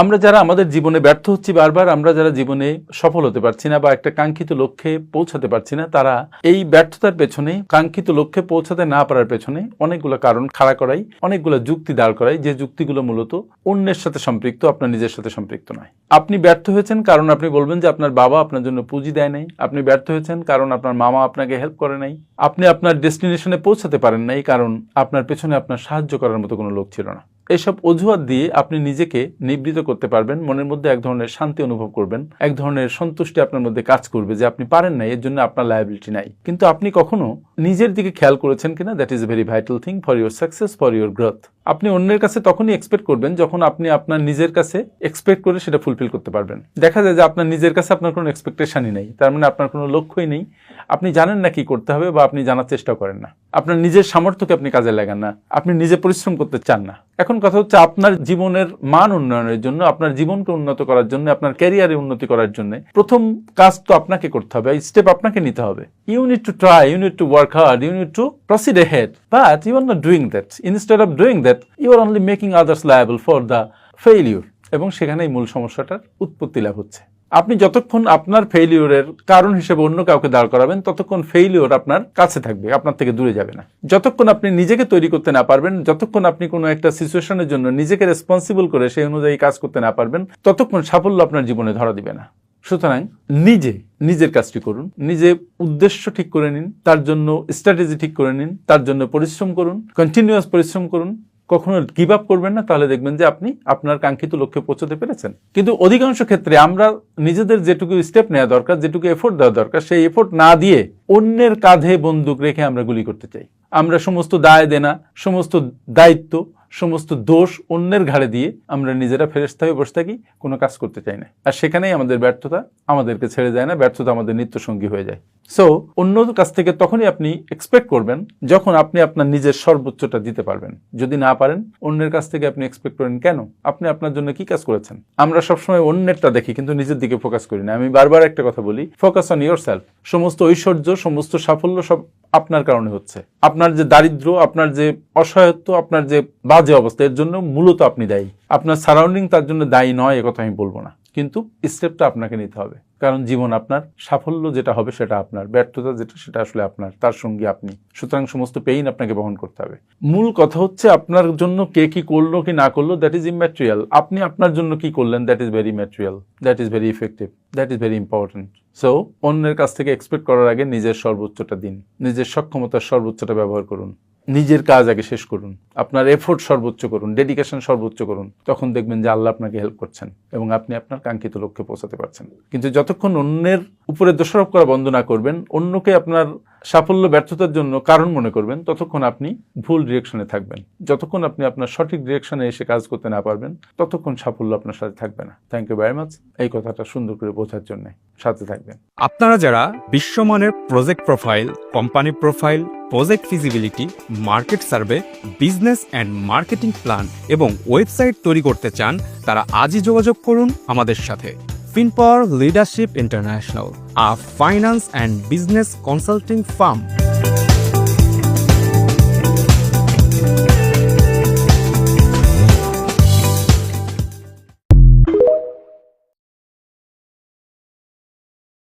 আমরা যারা আমাদের জীবনে ব্যর্থ হচ্ছি বারবার, আমরা যারা জীবনে সফল হতে পারছি না বা একটা কাঙ্ক্ষিত লক্ষ্যে পৌঁছাতে পারছি না, তারা এই ব্যর্থতার পেছনে, কাঙ্ক্ষিত লক্ষ্যে পৌঁছাতে না পারার পেছনে অনেকগুলো কারণ খাড়া করাই, অনেকগুলো যুক্তি দাঁড় করাই, যে যুক্তিগুলো মূলত অন্যের সাথে সম্পৃক্ত, আপনার নিজের সাথে সম্পৃক্ত নয়। আপনি ব্যর্থ হয়েছেন কারণ আপনি বলবেন যে আপনার বাবা আপনার জন্য পুঁজি দেয় নাই। আপনি ব্যর্থ হয়েছেন কারণ আপনার মামা আপনাকে হেল্প করে নাই। আপনি আপনার ডেস্টিনেশনে পৌঁছাতে পারেন নাই কারণ আপনার পেছনে আপনার সাহায্য করার মতো কোনো লোক ছিল না। এইসব অজুহাত দিয়ে আপনি নিজেকে নিবৃত করতে পারবেন, মনের মধ্যে এক ধরনের শান্তি অনুভব করবেন, এক ধরনের সন্তুষ্টি আপনার মধ্যে কাজ করবে যে আপনি পারেন না, এর জন্য আপনার লায়াবিলিটি নাই। কিন্তু আপনি কখনো নিজের দিকে খেয়াল করেছেন কিনা, that is a very vital thing for your success, for your growth. আপনি অন্যের কাছে তখনই এক্সপেক্ট করবেন যখন আপনি আপনার নিজের কাছে এক্সপেক্ট করে সেটা ফুলফিল করতে পারবেন। দেখা যায় যে আপনার নিজের কাছে আপনার কোনো এক্সপেকটেশনই নেই, তার মানে আপনার কোনো লক্ষ্যই নেই, আপনি জানেন না কি করতে হবে বা আপনি জানার চেষ্টা করেন না, আপনার নিজের সামর্থ্যকে আপনি কাজে লাগান না, আপনি নিজে পরিশ্রম করতে চান না। এখন কথা হচ্ছে, আপনার জীবনের মান উন্নয়নের জন্য, আপনার জীবনকে উন্নত করার জন্য, আপনার ক্যারিয়ারে উন্নতি করার জন্য প্রথম কাজ তো আপনাকে করতে হবে, এই স্টেপ আপনাকে নিতে হবে। You need to try, you need to work hard, you need to proceed ahead, but you are not doing that. Instead of doing that, you are only making others liable for the failure. এবং সেখানেই মূল সমস্যাটার উৎপত্তি লাভ হচ্ছে। আপনি যতক্ষণ আপনার ফেইলিওরের কারণ হিসেবে অন্য কাউকে দাঁড় করাবেন, ততক্ষণ ফেইলিওর আপনার কাছে থাকবে, আপনার থেকে দূরে যাবে না। যতক্ষণ আপনি নিজেকে তৈরি করতে না পারবেন, যতক্ষণ আপনি কোনো একটা সিচুয়েশনের জন্য নিজেকে রেসপন্সিবল করে সেই অনুযায়ী কাজ করতে না পারবেন, ততক্ষণ সাফল্য আপনার জীবনে ধরা দিবে না। সুতরাং নিজের কাজটি করুন, নিজে উদ্দেশ্য ঠিক করে নিন, তার জন্য স্ট্র্যাটেজি ঠিক করে নিন, তার জন্য পরিশ্রম করুন, কন্টিনিউয়াস পরিশ্রম করুন, কখনো গিভ আপ করবেন না, তাহলে দেখবেন যে আপনি আপনার কাঙ্ক্ষিত লক্ষ্যে পৌঁছতে পেরেছেন। কিন্তু অধিকাংশ ক্ষেত্রে আমরা নিজেদের যেটুকু স্টেপ নেওয়া দরকার, যেটুকু এফোর্ট দেওয়া দরকার, সেই এফোর্ট না দিয়ে অন্যের কাঁধে বন্দুক রেখে আমরা গুলি করতে চাই। আমরা সমস্ত দায় দেনা, সমস্ত দায়িত্ব, সমস্ত দোষ অন্যের ঘাড়ে দিয়ে আমরা নিজেরা ফেরেশতা হয়ে বসে থাকি, কোনো কাজ করতে চাই না। আর সেখানেই আমাদের ব্যর্থতা আমাদেরকে ছেড়ে যায় না, ব্যর্থতা আমাদের নিত্য সঙ্গী হয়ে যায়। সো অন্যদের কাছ থেকে তখনই আপনি এক্সপেক্ট করবেন যখন আপনি আপনার নিজের সর্বোচ্চটা দিতে পারবেন। যদি না পারেন, অন্যের কাছ থেকে আপনি এক্সপেক্ট করেন কেন? আপনি আপনার জন্য কি কাজ করেছেন? আমরা সবসময় অন্যেরটা দেখি, কিন্তু নিজের দিকে ফোকাস করি না। আমি বারবার একটা কথা বলি, ফোকাস অন ইয়োর সেলফ। সমস্ত ঐশ্বর্য, সমস্ত সাফল্য সব আপনার কারণে হচ্ছে। আপনার যে দারিদ্র্য, আপনার যে অসহায়ত্ব, আপনার যে বাজে অবস্থা, এর জন্য মূলত আপনি দায়ী। আপনার সারাউন্ডিং তার জন্য দায়ী নয়, একথা আমি বলবো না, কিন্তু স্টেপটা আপনাকে নিতে হবে। কারণ জীবন আপনার, সাফল্য যেটা হবে সেটা আপনার, ব্যর্থতা যেটা সেটা আসলে আপনার, তার সঙ্গে আপনি। সুতরাং সমস্ত পেইন আপনাকে বহন করতে হবে। মূল কথা হচ্ছে, আপনার জন্য কে কি করলো কি না করলো, দ্যাট ইজ ইম্যাটেরিয়াল। আপনি আপনার জন্য কি করলেন, that is very material, that is very effective, that is very important. So অন্যের কাছ থেকে এক্সপেক্ট করার আগে নিজের সর্বোচ্চটা দিন, নিজের সক্ষমতার সর্বোচ্চটা ব্যবহার করুন, নিজের কাজ আগে শেষ করুন, আপনার এফোর্ট সর্বোচ্চ করুন, ডেডিকেশন সর্বোচ্চ করুন। তখন দেখবেন যে আল্লাহ আপনাকে হেল্প করছেন এবং আপনি আপনার কাঙ্ক্ষিত লক্ষ্যে পৌঁছাতে পারছেন। কিন্তু যতক্ষণ অন্যের উপরে দোষারোপ করা বন্ধ না করবেন, অন্যকে আপনার সাফল্য ব্যর্থতার জন্য কারণ মনে করবেন, ততক্ষণ আপনি ভুল ডিরেকশনে থাকবেন। যতক্ষণ আপনি আপনার সঠিক ডিরেকশনে এসে কাজ করতে না পারবেন, ততক্ষণ সাফল্য আপনার সাথে থাকবে না। থ্যাংক ইউ ভেরি মাচ এই কথাটা সুন্দর করে বোঝার জন্য। সাথে থাকবেন। আপনারা যারা বিশ্বমানের project profile, company profile, project feasibility, market survey, business and marketing plan এবং ওয়েবসাইট তৈরি করতে চান, তারা আজই যোগাযোগ করুন আমাদের সাথে। FinPower Leadership International, a finance and business consulting firm.